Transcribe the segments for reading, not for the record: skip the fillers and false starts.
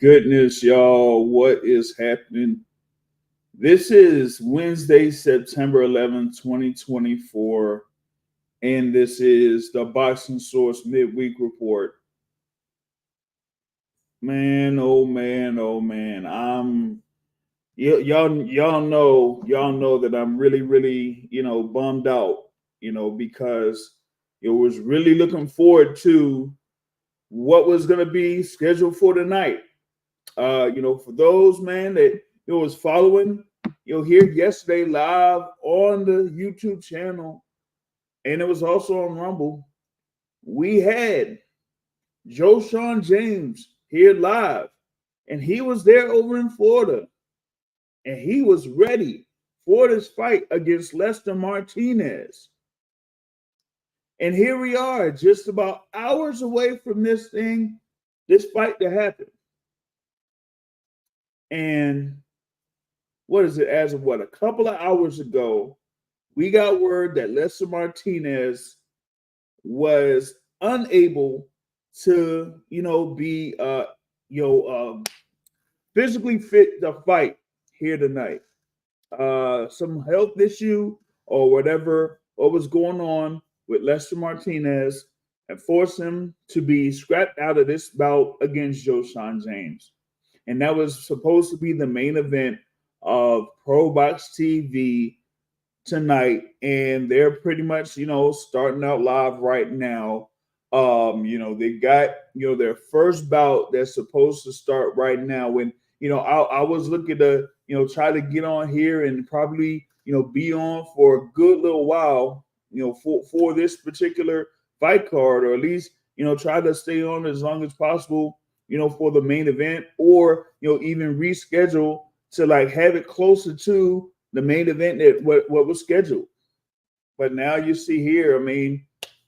goodness, y'all, what is happening? This is Wednesday, September 11th, 2024, and this is the Boxing Source Midweek Report. Man, oh man, oh man. Y'all know that I'm really, bummed out, because it was really looking forward to what was gonna be scheduled for tonight. For those man that was following, here yesterday live on the YouTube channel, and it was also on Rumble. We had Joeshon James here live, and he was there over in Florida, and he was ready for this fight against Lester Martinez. And here we are, just about hours away from this fight to happen. And what is it? As of a couple of hours ago, we got word that Lester Martinez was unable to, be, physically fit to fight here tonight. Some health issue or whatever, what was going on with Lester Martinez and forced him to be scrapped out of this bout against Joeshon James. And that was supposed to be the main event of ProBox TV tonight. And they're pretty much, starting out live right now. They got, their first bout that's supposed to start right now. When, I was looking to, try to get on here and probably, be on for a good little while, for this particular fight card, or at least, try to stay on as long as possible, for the main event, or, even reschedule to have it closer to the main event that what was scheduled. But now you see here,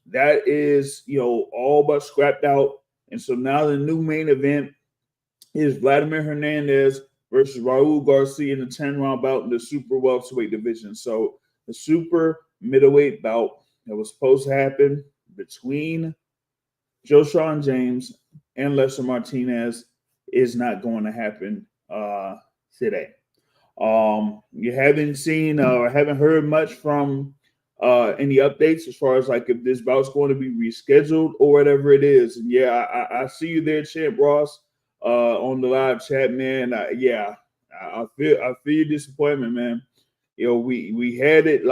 that is, all but scrapped out. And so now the new main event is Vladimir Hernandez versus Raul Garcia in the 10-round bout in the super welterweight division. So the super middleweight bout that was supposed to happen between Joeshon James and Lester Martinez is not going to happen today. You haven't seen or haven't heard much from any updates as far as if this bout's going to be rescheduled or whatever it is. And yeah, I see you there, Champ Ross, on the live chat, man. I feel your disappointment, man. We had it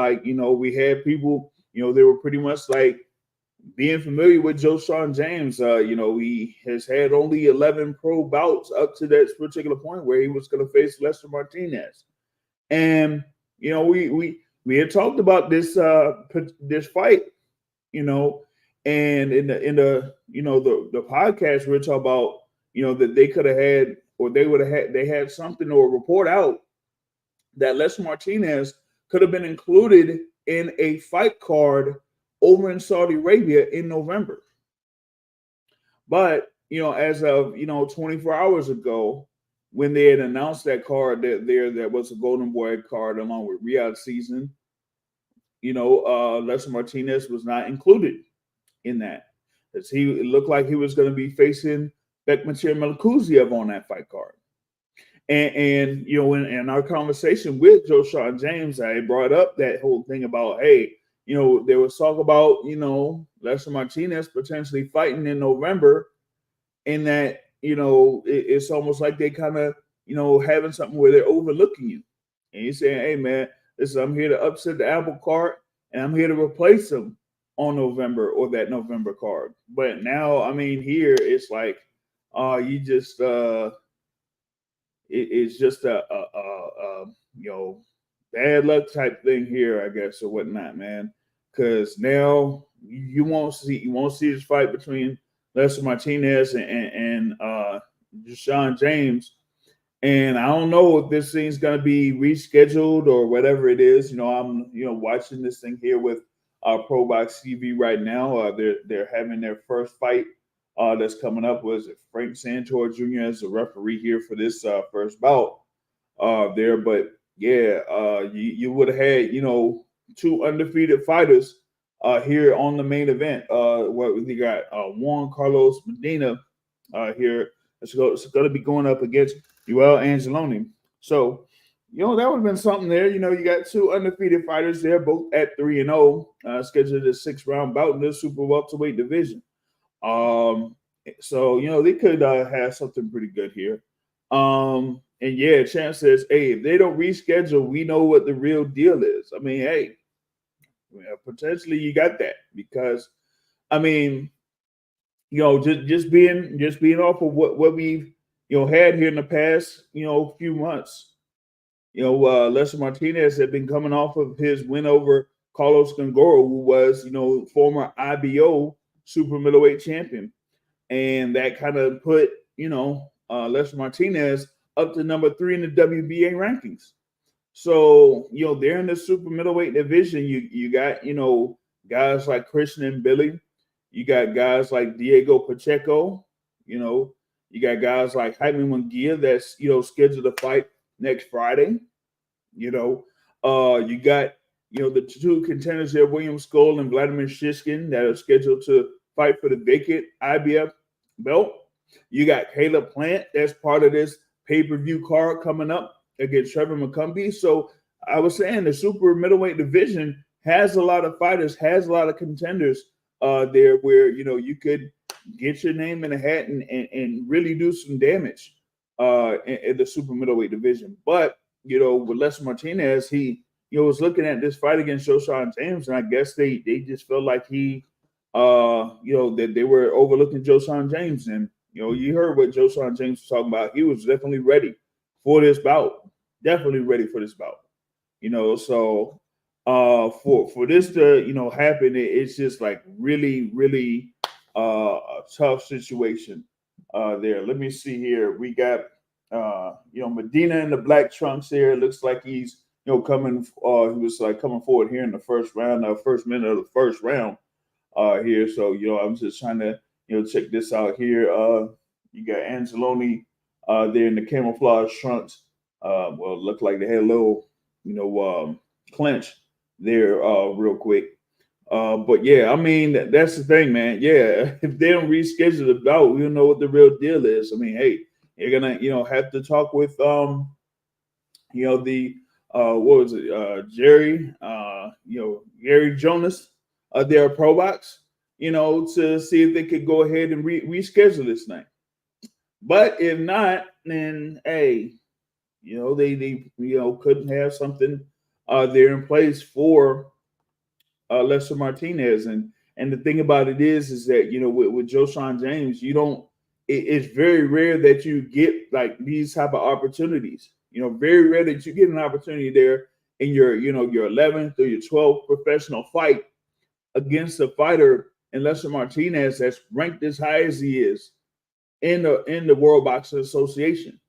we had people, they were pretty much being familiar with Joeshon James. He has had only 11 pro bouts up to that particular point where he was going to face Lester Martinez. And, we had talked about this fight, and in the podcast, we were talking about, that they could have had, or they had something or a report out that Lester Martinez could have been included in a fight card over in Saudi Arabia in November. But, as of, 24 hours ago, when they had announced that card that was a Golden Boy card along with Riyadh Season, Lester Martinez was not included in that. As it looked like he was going to be facing Bekmatir Melikuziev on that fight card. And in our conversation with Joeshon James, I brought up that whole thing about, hey, there was talk about, Lester Martinez potentially fighting in November, and that, it's almost like they kind of, having something where they're overlooking you. And you're saying, hey, man, listen, I'm here to upset the apple cart, and I'm here to replace him on November or that November card. But now, here it's you just, it's just a bad luck type thing here, I guess, or whatnot, man. Because now you won't see this fight between Lester Martinez and Joeshon James. And I don't know if this thing's gonna be rescheduled or whatever it is. I'm watching this thing here with ProBox TV right now. They're having their first fight that's coming up. Was it Frank Santor Jr. as a referee here for this first bout there? But yeah, you would have had two undefeated fighters here on the main event. What we got Juan Carlos Medina here It's going to be going up against Joel Angeloni. So, that would have been something there. You got two undefeated fighters there, both at 3-0, scheduled a 6-round bout in the super welterweight division. So, they could have something pretty good here. And yeah, Champ says, hey, if they don't reschedule, we know what the real deal is. I mean, hey, potentially you got that because, I mean, just being off of what we've had here in the past few months. Lester Martinez had been coming off of his win over Carlos Gongoro, who was former IBO super middleweight champion, and that kind of put Lester Martinez up to number 3 in the WBA rankings. So they're in the super middleweight division. You got guys like Christian and Billy. You got guys like Diego Pacheco, you got guys like Jaime Munguia that's, scheduled to fight next Friday. You got, the two contenders there, William Skoll and Vladimir Shishkin, that are scheduled to fight for the vacant IBF belt. You got Caleb Plant, that's part of this pay-per-view card coming up against Trevor McCumbee. So I was saying the super middleweight division has a lot of fighters, has a lot of contenders there where you could get your name in a hat and really do some damage in the super middleweight division. But with Lester Martinez, he was looking at this fight against Joeshon James, and I guess they just felt like he that they were overlooking Joeshon James. And you heard what Joeshon James was talking about. He was definitely ready for this bout. Definitely ready for this bout. So for this to happen, it's just like really, really a tough situation there. Let me see here. We got Medina in the black trunks here. It looks like he's coming. He was like coming forward here in the first round, first minute of the first round here. So I'm just trying to check this out here. You got Angeloni there in the camouflage trunks. Well, it looked like they had a little clinch there real quick. But yeah, I mean that's the thing, man. Yeah, if they don't reschedule the bout, we don't know what the real deal is. I mean, hey, you're gonna have to talk with the what was it, Jerry Gary Jonas there at ProBox, to see if they could go ahead and reschedule this thing. But if not, then hey, they couldn't have something there in place for Lester Martinez. And the thing about it is that with Joeshon James, it's very rare that you get like these type of opportunities. Very rare that you get an opportunity there in your your 11th or your 12th professional fight against a fighter in Lester Martinez that's ranked as high as he is in the World Boxing Association.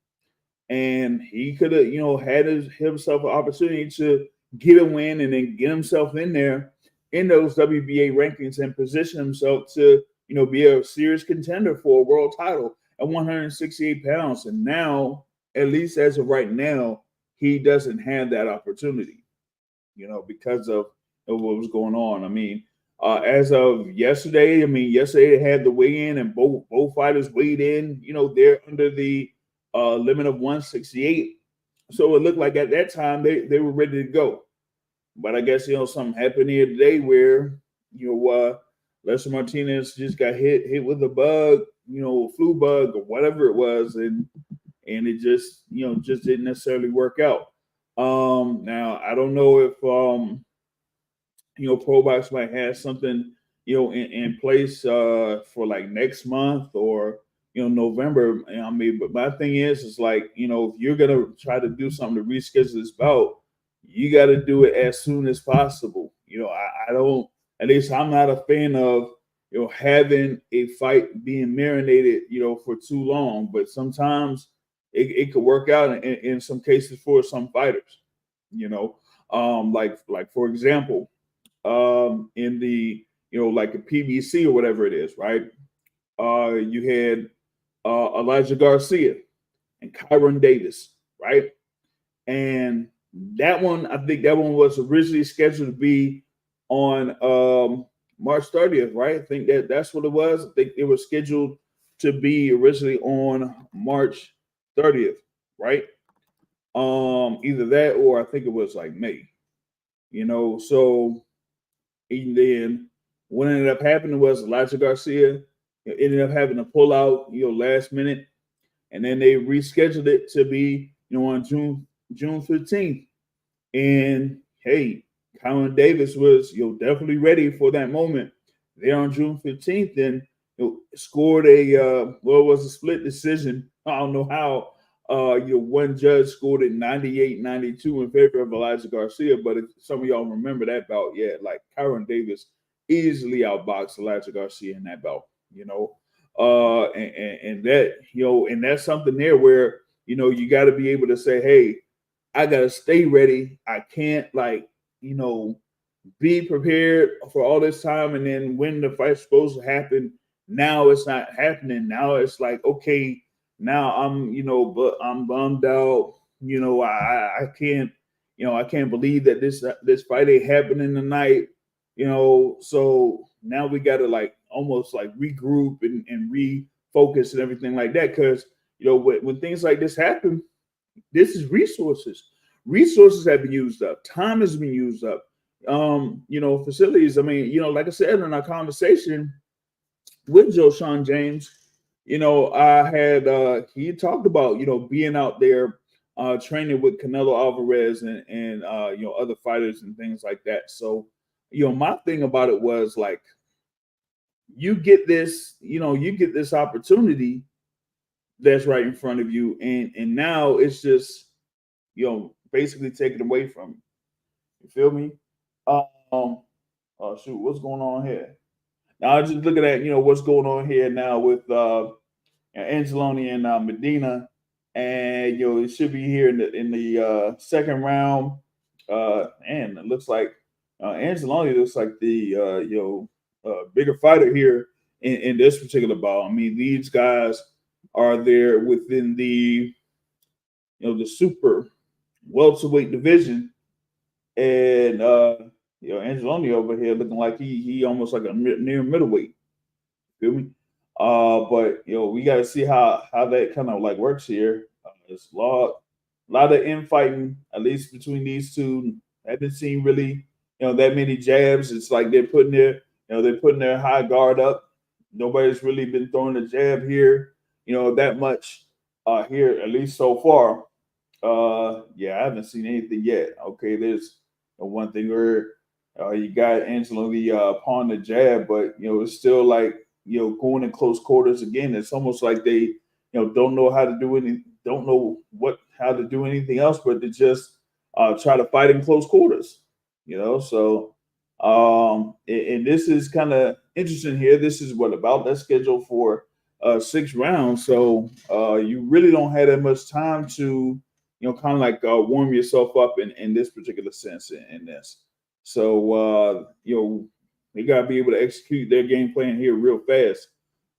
And he could have, had himself an opportunity to get a win and then get himself in there in those WBA rankings and position himself to, be a serious contender for a world title at 168 pounds. And now, at least as of right now, he doesn't have that opportunity, because of what was going on. I mean, as of yesterday, yesterday they had the weigh-in and both fighters weighed in, they're under the limit of 168. So it looked like at that time they were ready to go. But I guess, something happened here today where, Lester Martinez just got hit with a bug, flu bug or whatever it was. And it just, just didn't necessarily work out. Now, I don't know if, ProBox might have something, in place for like next month or, November. But my thing is like, if you're going to try to do something to reschedule this bout, you got to do it as soon as possible. I don't, at least I'm not a fan of, having a fight being marinated, for too long. But sometimes it could work out in some cases for some fighters, like for example, in the, like a PBC or whatever it is, right? You had Elijah Garcia and Kyron Davis, right? And that one, I think that one was originally scheduled to be on March 30th, right? I think that's what it was. I think it was scheduled to be originally on March 30th, right? Either that or I think it was like May. So and then what ended up happening was Elijah Garcia ended up having to pull out, last minute, and then they rescheduled it to be, on June 15th. And hey, Colin Davis was, definitely ready for that moment there on June 15th, and scored a split decision. I don't know how. One judge scored it 98-92 in favor of Elijah Garcia, but if some of y'all remember that bout, yeah, like Kyron Davis easily outboxed Elijah Garcia in that bout. And that, and that's something there where you got to be able to say, hey, I got to stay ready. I can't be prepared for all this time, and then when the fight's supposed to happen, now it's not happening. Now it's like, okay, now but I'm bummed out. I can't, I can't believe that this fight ain't happening tonight. So now we got to like almost like regroup and refocus and everything like that, because when things like this happen, this is resources. Resources have been used up. Time has been used up. Facilities. I mean, like I said in our conversation with Joeshon James, I had he talked about being out there training with Canelo Alvarez and other fighters and things like that. So my thing about it was like, you get this opportunity that's right in front of you, and now it's just basically taken away from you. You feel me? Oh shoot, what's going on here? Now I'm just looking at what's going on here now with Angeloni and Medina, and it should be here in the second round. And it looks like Angeloni looks like the bigger fighter here in this particular bout. I mean, these guys are there within the the super welterweight division, and Angeloni over here looking like he almost like a near middleweight. Feel me? But we got to see how that kind of like works here. There's a lot of infighting, at least between these two. I haven't seen really that many jabs. It's like they're putting their high guard up. Nobody's really been throwing a jab here, that much here, at least so far. Yeah, I haven't seen anything yet. Okay, there's one thing where you got Angeloni pawn the jab, but it's still like going in close quarters again. It's almost like they don't know how to do don't know how to do anything else but to just try to fight in close quarters. So and this is kind of interesting here. This is about that's scheduled for 6 rounds, so you really don't have that much time to kind of like warm yourself up in this particular sense in this. So they got to be able to execute their game plan here real fast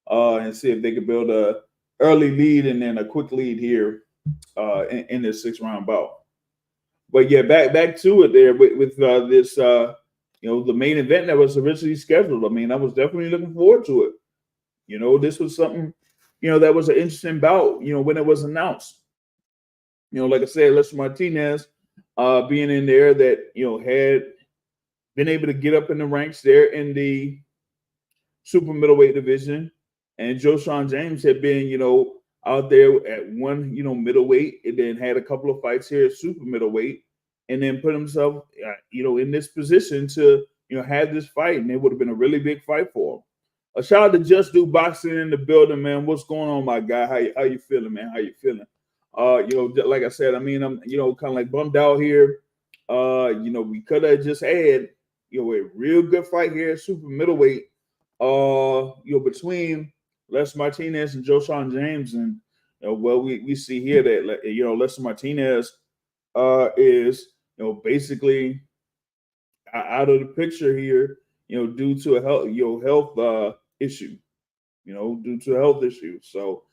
and see if they can build a early lead and then a quick lead here in this 6 round bout. But yeah, back to it there with this the main event that was originally scheduled. I mean, I was definitely looking forward to it. This was something that was an interesting bout. When it was announced. Like I said, Lester Martinez being in there that had been able to get up in the ranks there in the super middleweight division, and Joeshon James had been out there at one middleweight, and then had a couple of fights here at super middleweight, and then put himself in this position to have this fight, and it would have been a really big fight for him. A shout out to Just Do Boxing in the building, man. What's going on, my guy? How you feeling, man? How you feeling? Like I said, I mean, I'm kind of like bummed out here. We could have just had a real good fight here at super middleweight. Between Lester Martinez and Joeshon James, and we see here that Lester Martinez is basically out of the picture here, due to a health issue, due to a health issue. So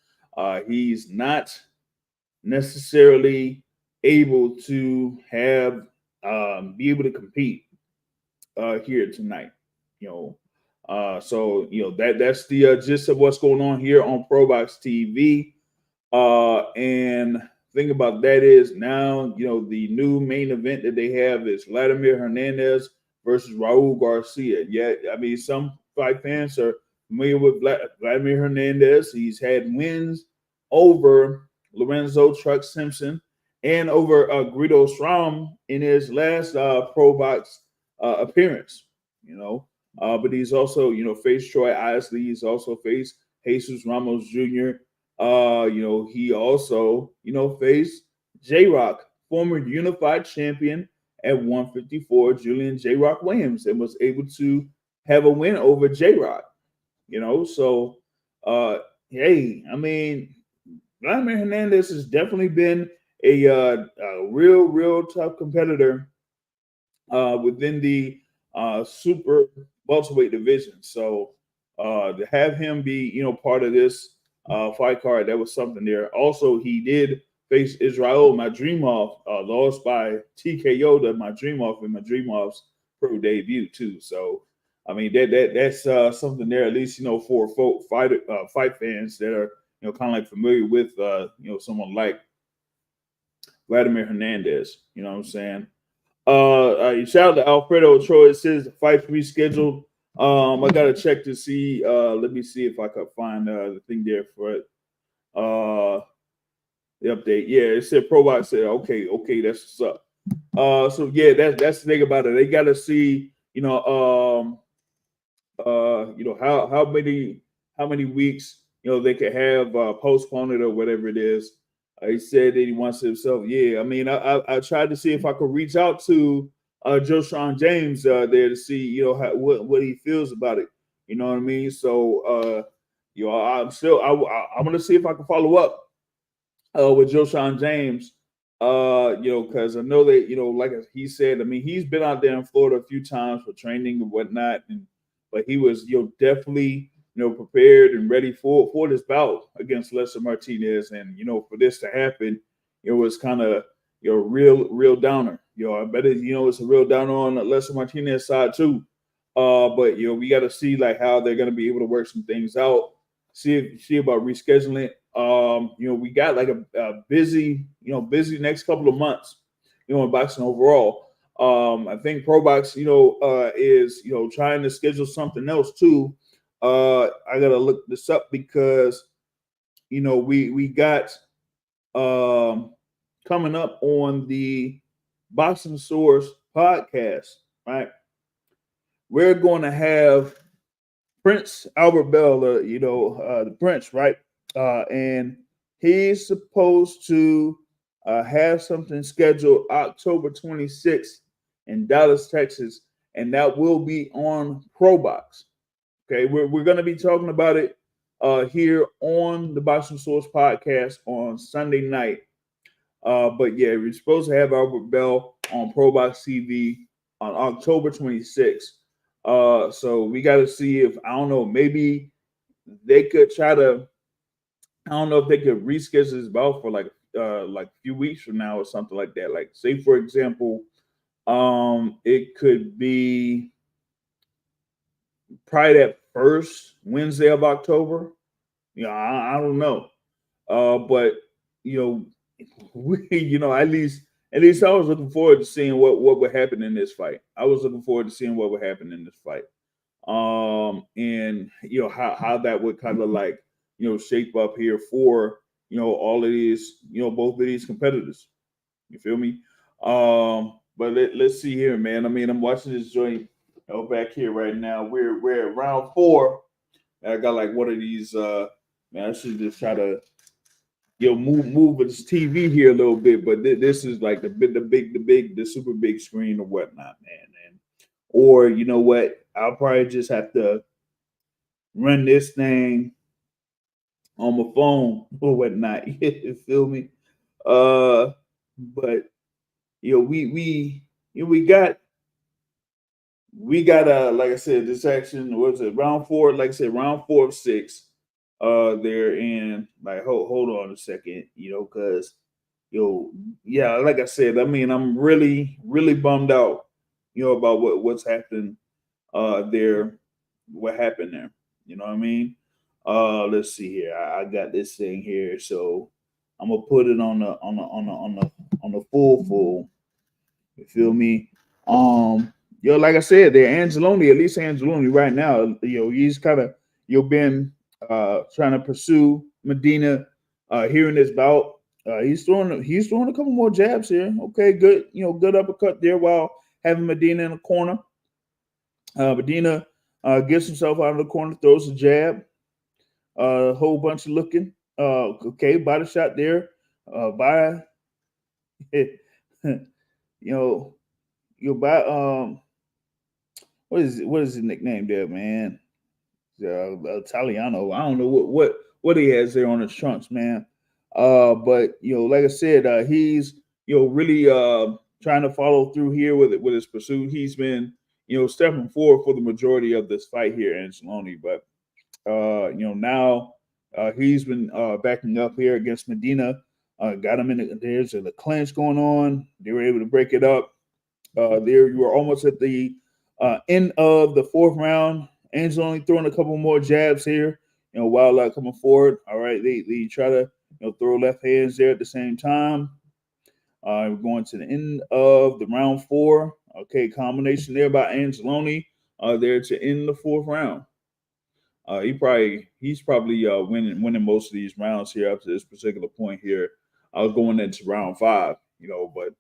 he's not necessarily able to be able to compete here tonight. So that's the gist of what's going on here on ProBox TV. And thing about that is now, the new main event that they have is Vladimir Hernandez versus Raul Garcia. Yeah, I mean, some fight fans are familiar with Vladimir Hernandez. He's had wins over Lorenzo Truck Simpson and over Guido Strom in his last Pro Box appearance. But he's also faced Troy Isley. He's also faced Jesus Ramos Jr. He also faced J Rock, former unified champion at 154, Julian J Rock Williams, and was able to have a win over J Rock. So hey, I mean, Vladimir Hernandez has definitely been a real tough competitor within the super welterweight division. So to have him be, part of this fight card, that was something there. Also, he did face Israel Madrimov, lost by TKO to Madrimov in Madrimov's pro debut too. So I mean that's something there, at least for fight fans that are kind of like familiar with someone like Vladimir Hernandez. You know what I'm saying? Shout out to Alfredo Troy. It says the fight's rescheduled. I gotta check to see. Let me see if I could find the thing there for it. The update. Yeah, it said ProBox said okay, that's what's up. So yeah, that's the thing about it. They gotta see, how many weeks they could have postpone it or whatever it is. He said that he wants himself. Yeah, I mean, I tried to see if I could reach out to Joeshon James there to see what he feels about it. You know what I mean? So I'm gonna see if I can follow up with Joeshon James. Because I know that like he said, I mean, he's been out there in Florida a few times for training and whatnot, but he was prepared and ready for this bout against Lester Martinez, and for this to happen, it was kind of real downer. I bet it's a real downer on the Lester Martinez side too. But we got to see like how they're going to be able to work some things out. See about rescheduling. We got like a busy next couple of months, in boxing overall. I think ProBox, is trying to schedule something else too. I gotta look this up because we got coming up on the Boxing Source podcast, right? We're going to have Prince Albert Bell, the Prince, right? And he's supposed to have something scheduled October 26th in Dallas, Texas, and that will be on ProBox. Okay, we're going to be talking about it here on the Boxing Source podcast on Sunday night. But yeah, we're supposed to have Albert Bell on ProBox TV on October 26th. So we got to see if, I don't know, maybe they could try to, I don't know if they could reschedule this bout for like a few weeks from now or something like that. Like, say for example, it could be probably that first Wednesday of October. I don't know. But at least I was looking forward to seeing what would happen in this fight. I was looking forward to seeing what would happen in this fight. And how that would kind of like shape up here for all of these both of these competitors. You feel me? But let's see here, man. I mean, I'm watching this joint back here right now. We're at round 4. I got like one of these. Man, I should just try to move this TV here a little bit. But this is like the super big screen or whatnot, man. Or you know what? I'll probably just have to run this thing on my phone or whatnot. You feel me? But we got like I said, this action was it round 4? Like I said, round 4 of 6. They're in like hold on a second, because yeah, like I said, I mean, I'm really bummed out, about what's happened there what happened there. You know what I mean? Let's see here. I got this thing here, so I'm gonna put it on the full. You feel me? Like I said, there Angeloni, at least Angeloni right now, he's kind of been trying to pursue Medina here in this bout. He's throwing a couple more jabs here. Okay, good, good uppercut there while having Medina in the corner. Medina gets himself out of the corner, throws a jab, a whole bunch of looking. Okay, body shot there by you know by what is his nickname there, man? Italiano. I don't know what he has there on his trunks, man. But like I said, he's really trying to follow through here with his pursuit. He's been stepping forward for the majority of this fight here, Angeloni. But now he's been backing up here against Medina. Got him there's a clinch going on. They were able to break it up. There you are almost at the end of the fourth round. Angeloni throwing a couple more jabs here, while coming forward. All right, they try to throw left hands there at the same time. We're going to the end of the round four. Okay, combination there by Angeloni there to end the fourth round. He's probably winning most of these rounds here up to this particular point here. I was going into round five, but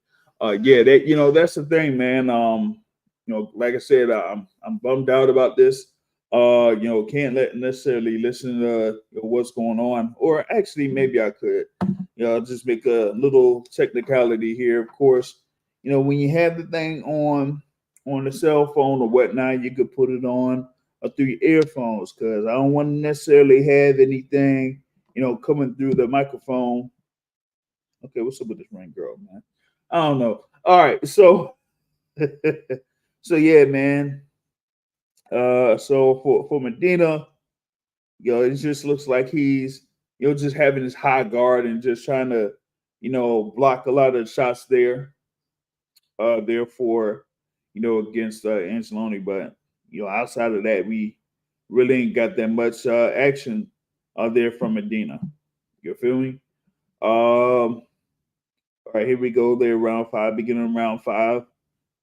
yeah, that's the thing, man. Like I said, I'm bummed out about this. Can't necessarily listen to what's going on, or actually maybe I could. Just make a little technicality here. Of course, when you have the thing on the cell phone or whatnot, you could put it on through your earphones, because I don't want to necessarily have anything, coming through the microphone. Okay, what's up with this ring girl, man? I don't know. All right, so so yeah, man. So for Medina, it just looks like he's just having his high guard and just trying to block a lot of the shots there. Therefore, against Angeloni, but outside of that, we really ain't got that much action there from Medina. You feel me? All right, here we go. There, round five, beginning of round five.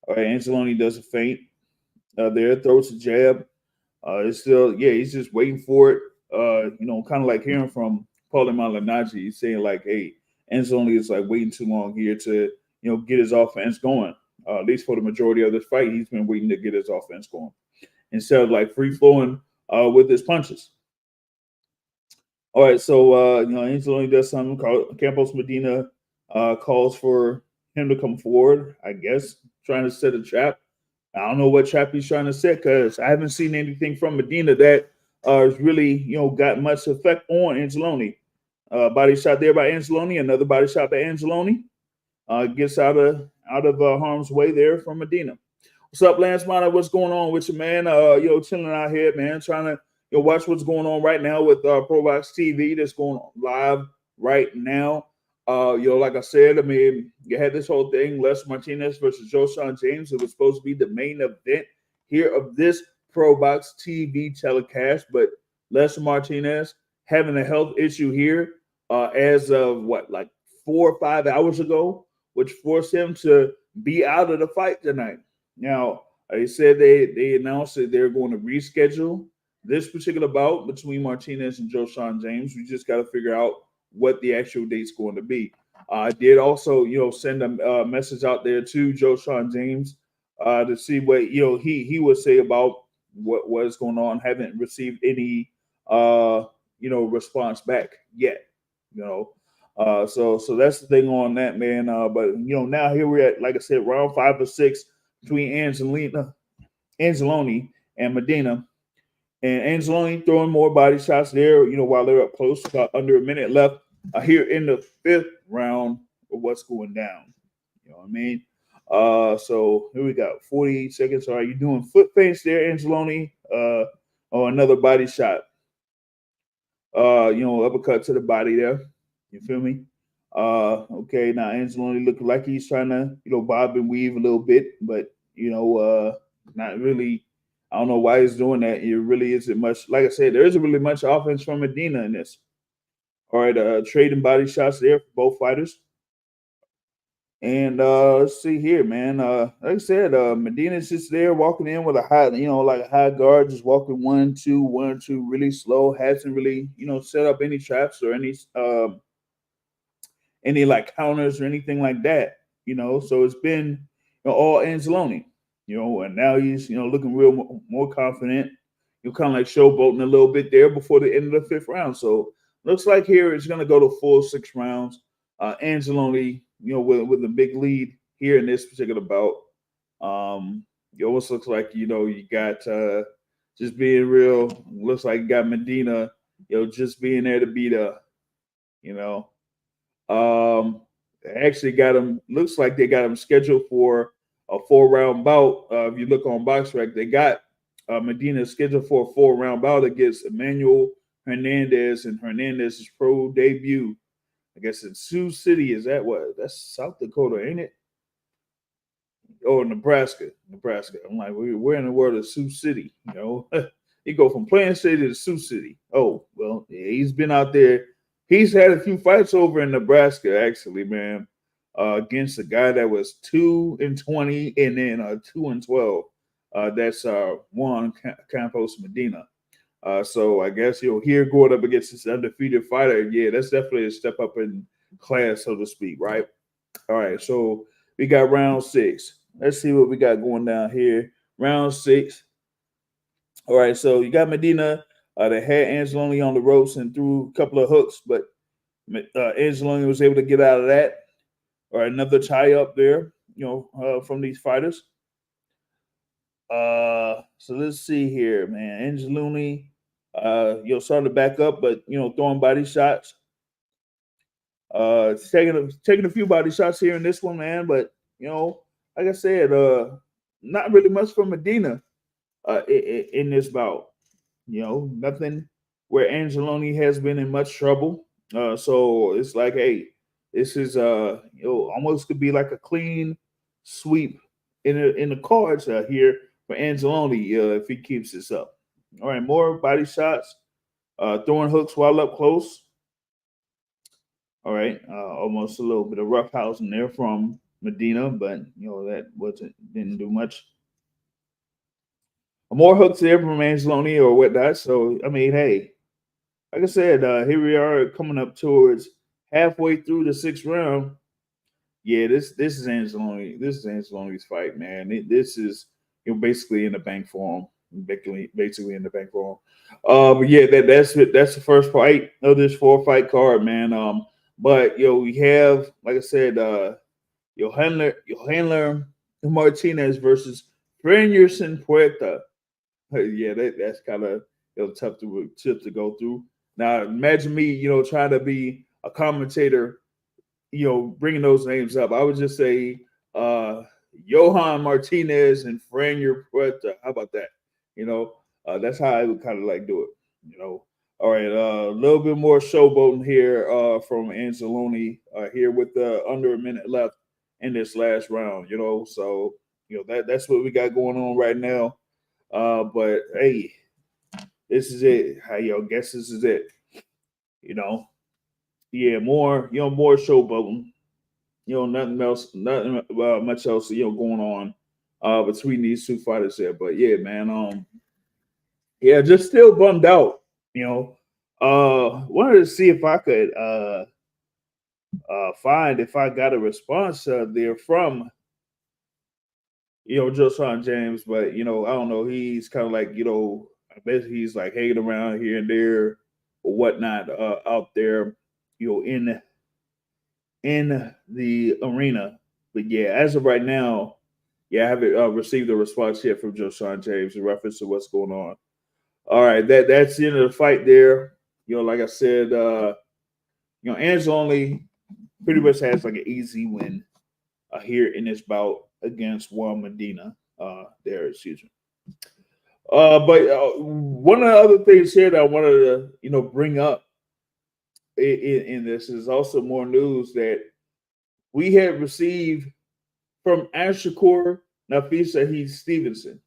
All right, Angeloni does a feint. There, throws a jab. It's still, yeah, he's just waiting for it. Kind of like hearing from Paulie Malignaggi. He's saying like, hey, Angeloni is like waiting too long here to, get his offense going. At least for the majority of this fight, he's been waiting to get his offense going instead of like free flowing with his punches. All right, so Angeloni does something. Campos Medina calls for him to come forward. I guess trying to set a trap. I don't know what trap he's trying to set, because I haven't seen anything from Medina that has really got much effect on Angeloni. Body shot there by Angeloni. Another body shot by Angeloni. Gets out of harm's way there from Medina. What's up, Lance Miner? What's going on with you, man? Chilling out here, man. Trying to watch what's going on right now with ProBox TV. That's going on live right now. Like I said, I mean, you had this whole thing, Lester Martinez versus Joeshon James. It was supposed to be the main event here of this ProBox TV telecast, but Lester Martinez having a health issue here as of like 4 or 5 hours ago, which forced him to be out of the fight tonight. Now, they said they announced that they're going to reschedule this particular bout between Martinez and Joeshon James. We just got to figure out what the actual date's going to be. I did also, send a message out there to Joeshon James to see what he would say about what is going on. Haven't received any response back yet. So that's the thing on that, man. But now here we're at, like I said, round 5 or 6 between Angeloni and Medina. And Angeloni throwing more body shots there, while they're up close, about under a minute left here in the 5th round of what's going down. You know what I mean? So here we got 48 seconds. All right, you doing foot feints there, Angeloni? Another body shot. Uppercut to the body there. You feel me? Okay, now Angeloni looking like he's trying to, bob and weave a little bit, but not really I don't know why he's doing that. It really isn't much. Like I said, there isn't really much offense from Medina in this. All right, trading body shots there for both fighters. And let's see here, man. Like I said, Medina's just there walking in with a high, like a high guard, just walking 1-2, 1-2, really slow. Hasn't really, set up any traps or any like counters or anything like that. So it's been all Anzalone. And now he's looking real more confident. Kind of like showboating a little bit there before the end of the fifth round. So looks like here it's going to go to full 6 rounds. Anzalone, with a big lead here in this particular bout. It almost looks like you got just being real. Looks like you got Medina, just being there to beat up. You know, actually got him. Looks like they got him scheduled for a 4-round bout. If you look on BoxRec, they got Medina scheduled for a 4-round bout against Emmanuel Hernandez and Hernandez's pro debut. I guess in Sioux City. Is that what? That's South Dakota, ain't it? Oh, Nebraska. I'm like, we're in the world of Sioux City. You go from Plain City to Sioux City. Oh, well, yeah, he's been out there. He's had a few fights over in Nebraska, actually, man, against a guy that was 2-20 and then 2-12. That's Juan Campos Medina. So I guess here going up against this undefeated fighter, yeah, that's definitely a step up in class, so to speak, right? All right, so we got round 6. Let's see what we got going down here. Round 6. All right, so you got Medina. They had Anzalone on the ropes and threw a couple of hooks, but Anzalone was able to get out of that. All right, another tie up there, from these fighters. So let's see here, man. Anzalone, starting to back up, but throwing body shots. Taking a few body shots here in this one, man. But like I said, not really much from Medina in this bout. Nothing where Anzalone has been in much trouble. So it's like, hey, this is almost could be like a clean sweep in the cards here for Anzalone if he keeps this up. All right, more body shots, throwing hooks while up close. All right, almost a little bit of roughhousing there from Medina, but that didn't do much. More hooks there from Anzalone or whatnot. So I mean, hey, like I said, here we are coming up towards halfway through the 6th round. Yeah, this is Anzalone. This is Anzalone's fight, man. This is basically in the bank for him. Basically in the bank for him. But yeah, that's the first fight of this 4-fight card, man. But we have, like I said, Joeshon Martinez versus Frenierson Puerta. Yeah, that's kind of tough to go through. Now imagine me, trying to be a commentator, bringing those names up. I would just say Joeshon Martinez and Franier Puerta. How about that? That's how I would kind of like do it. All right, a little bit more showboating here from Anzalone here with under a minute left in this last round. So that's what we got going on right now. But hey, this is it. I guess this is it. Yeah, more showboating. Nothing else, nothing much else, going on between these two fighters there. But yeah, man, yeah, just still bummed out. Wanted to see if I could find if I got a response there from Joeshon James, but I don't know. He's kind of like I bet he's like hanging around here and there or whatnot out there, in the arena. But yeah, as of right now, yeah, I haven't received a response yet from Joeshon James in reference to what's going on. All right, that's the end of the fight there. Like I said, Anzalone pretty much has like an easy win here in this bout against Juan Medina. Excuse me. But one of the other things here that I wanted to, bring up in this is also more news that we had received from Shakur Stevenson.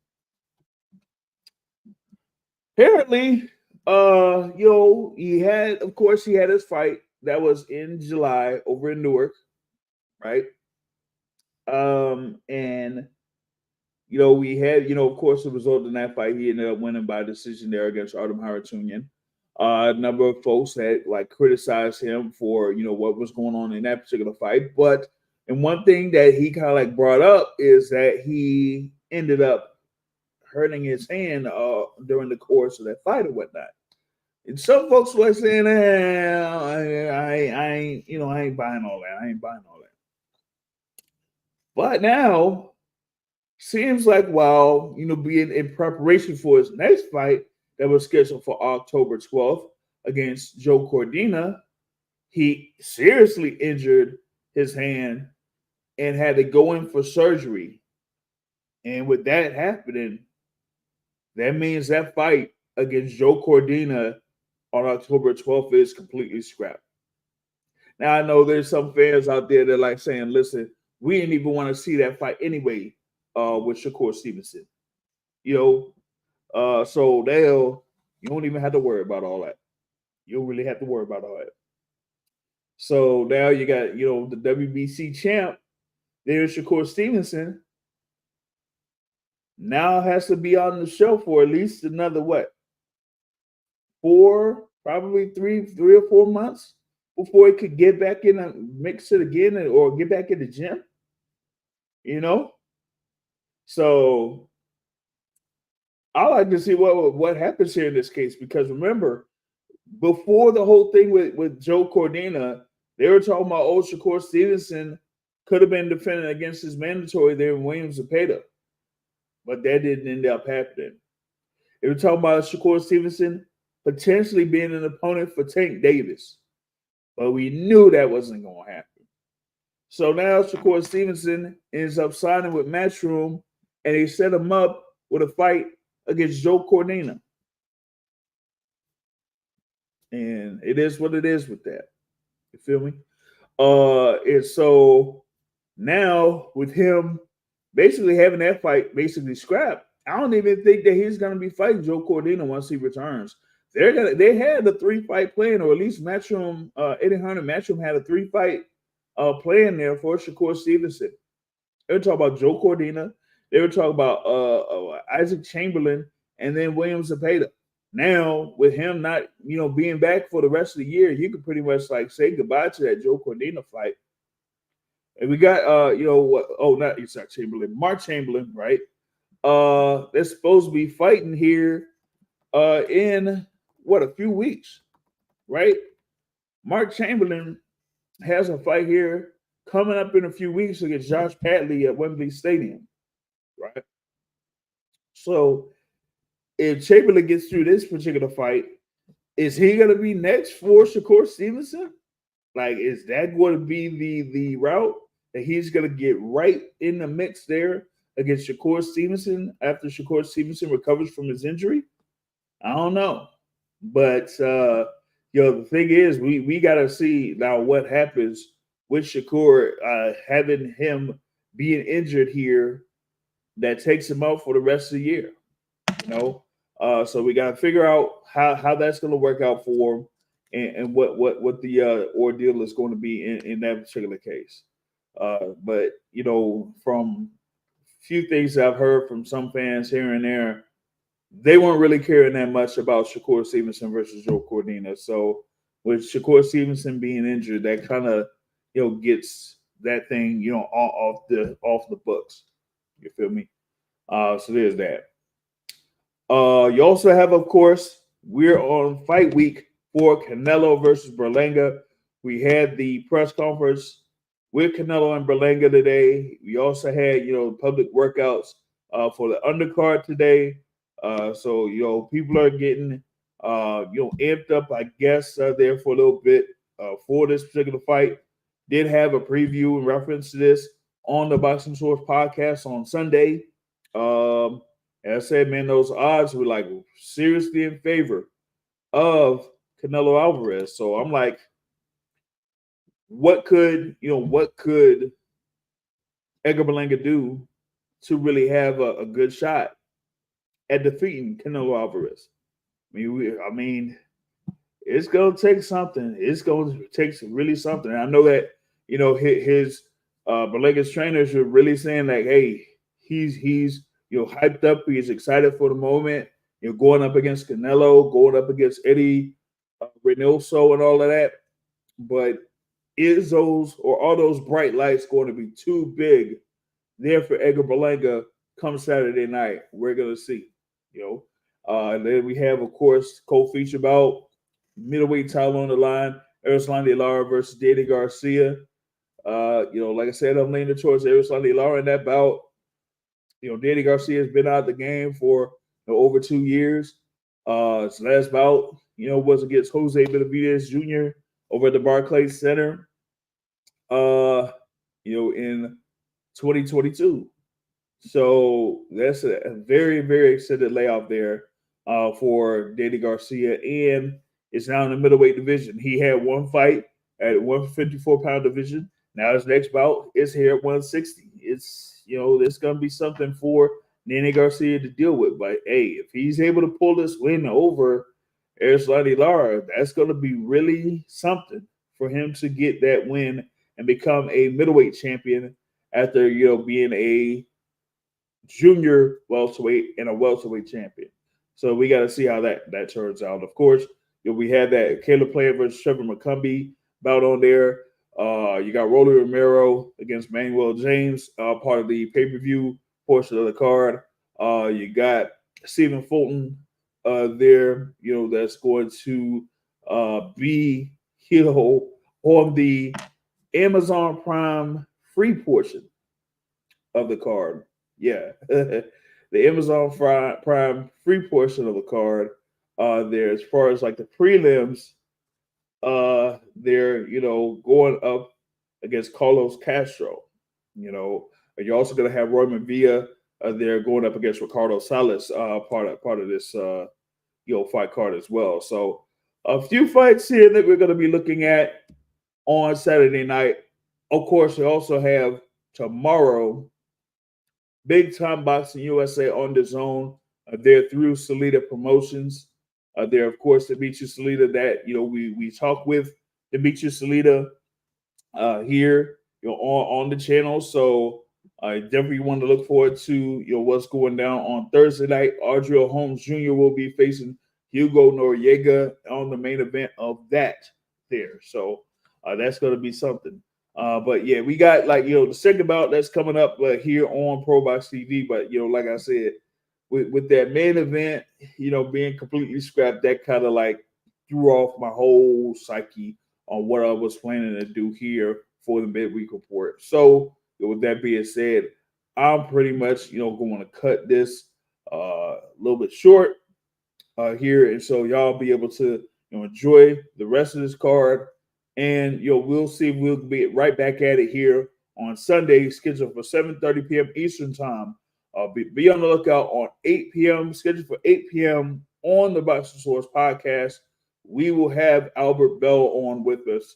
Apparently, he had, of course, he had his fight that was in July over in Newark, right? And we had, of course, the result in that fight. He ended up winning by decision there against Artem Harutyunyan. A number of folks had like criticized him for what was going on in that particular fight, and one thing that he kind of like brought up is that he ended up hurting his hand during the course of that fight or whatnot. And some folks were saying, I ain't, I ain't buying all that. I ain't buying all that. But now, seems like while being in preparation for his next fight that was scheduled for October 12th against Joe Cordina, he seriously injured his hand and had to go in for surgery. And with that happening, that means that fight against Joe Cordina on October 12th is completely scrapped. Now I know there's some fans out there that like saying, listen, we didn't even want to see that fight anyway with Shakur Stevenson. So now you don't even have to worry about all that. You don't really have to worry about all that. So now you got, the WBC champ, there's Shakur Stevenson. Now has to be on the show for at least another what? Probably three or 4 months before he could get back in and mix it again or get back in the gym. So I like to see what happens here in this case, because remember, before the whole thing with Joe Cordina, they were talking about Shakur Stevenson could have been defending against his mandatory there in Williams Zepeda, but that didn't end up happening. They were talking about Shakur Stevenson potentially being an opponent for Tank Davis, but we knew that wasn't going to happen. So now Shakur Stevenson ends up signing with Matchroom, and they set him up with a fight against Joe Cordina. And it is what it is with that. You feel me? And so now with him basically having that fight basically scrapped, I don't even think that he's going to be fighting Joe Cordina once he returns. They had a 3-fight plan, or at least Matchroom, Eddie Hunter Matchroom had a 3-fight plan there for Shakur Stevenson. They were talking about Joe Cordina. They were talking about Isaac Chamberlain and then Williams Zepeda. Now, with him not, being back for the rest of the year, you could pretty much like say goodbye to that Joe Cordina fight. And we got, not Isaac Chamberlain, Mark Chamberlain, right? They're supposed to be fighting here in a few weeks, right? Mark Chamberlain has a fight here coming up in a few weeks against Josh Padley at Wembley Stadium, right? So if Chamberlain gets through this particular fight, is he going to be next for Shakur Stevenson? Like, is that going to be the route that he's going to get right in the mix there against Shakur Stevenson after Shakur Stevenson recovers from his injury? I don't know. But, the thing is, we got to see now what happens with Shakur having him being injured here that takes him out for the rest of the year. So we got to figure out how that's going to work out for him and what the ordeal is going to be in that particular case. But from few things I've heard from some fans here and there, they weren't really caring that much about Shakur Stevenson versus Joe Cordina. So with Shakur Stevenson being injured, that kind of gets that thing off the books. You feel me? So there's that. You also have, of course, we're on fight week for Canelo versus Berlanga. We had the press conference with Canelo and Berlanga today. We also had, public workouts for the undercard today. So people are getting, amped up, I guess, there for a little bit for this particular fight. Did have a preview in reference to this on the Boxing Source podcast on Sunday. As I said, man, those odds were like seriously in favor of Canelo Alvarez. So I'm like, what could Edgar Berlanga do to really have a good shot at defeating Canelo Alvarez? I mean, it's gonna take something. It's gonna take really something. And I know that his Berlanga's trainers are really saying like, hey, he's hyped up. He's excited for the moment. Going up against Canelo, going up against Eddie Reynoso, and all of that. But is those or are those bright lights going to be too big there for Edgar Berlanga come Saturday night? We're gonna see. And then we have, of course, co-feature about middleweight title on the line, Erislandy Lara versus Danny Garcia. Like I said, I'm leaning towards Erislandy Lara in that bout. Danny Garcia has been out of the game for over 2 years. His last bout, was against Jose Benavidez Jr. over at the Barclays Center. In 2022. So that's a very, very extended layoff there for Danny Garcia, and it's now in the middleweight division. He had one fight at 154-pound division. Now his next bout is here at 160. It's going to be something for Danny Garcia to deal with. But hey, if he's able to pull this win over Erislandy Lara, that's going to be really something for him to get that win and become a middleweight champion after being a junior welterweight and a welterweight champion. So we got to see how that turns out. Of course, we had that Caleb Plant versus Trevor McCumbee bout on there. You got Rolly Romero against Manuel James, part of the pay-per-view portion of the card. You got Stephen Fulton there, that's going to be on the Amazon Prime free portion of the card. Yeah, the Amazon Prime free portion of the card. There, as far as like the prelims, they're going up against Carlos Castro. You're also going to have Roy Villa there going up against Ricardo Salas, part of this fight card as well. So a few fights here that we're going to be looking at on Saturday night. Of course, we also have tomorrow Big Time Boxing USA on the zone. They're through Salida Promotions. They're, of course, Demetrius Salida that we talk with Demetrius Salida here on the channel. So I definitely want to look forward to what's going down on Thursday night. Adriel Holmes Jr. will be facing Hugo Noriega on the main event of that there. So that's going to be something. But yeah, we got the second bout that's coming up here on ProBox TV. But like I said, with that main event, being completely scrapped, that kind of threw off my whole psyche on what I was planning to do here for the midweek report. So with that being said, I'm pretty much going to cut this a little bit short here, and so y'all be able to enjoy the rest of this card. And we'll see. We'll be right back at it here on Sunday, scheduled for 7:30 p.m. Eastern time. Be on the lookout on 8 p.m. scheduled for 8 p.m. on the Boxing Source podcast. We will have Albert Bell on with us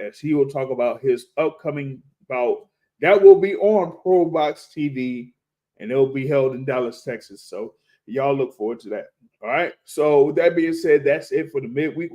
as he will talk about his upcoming bout that will be on ProBox TV, and it will be held in Dallas, Texas. So y'all look forward to that. All right. So with that being said, that's it for the midweek.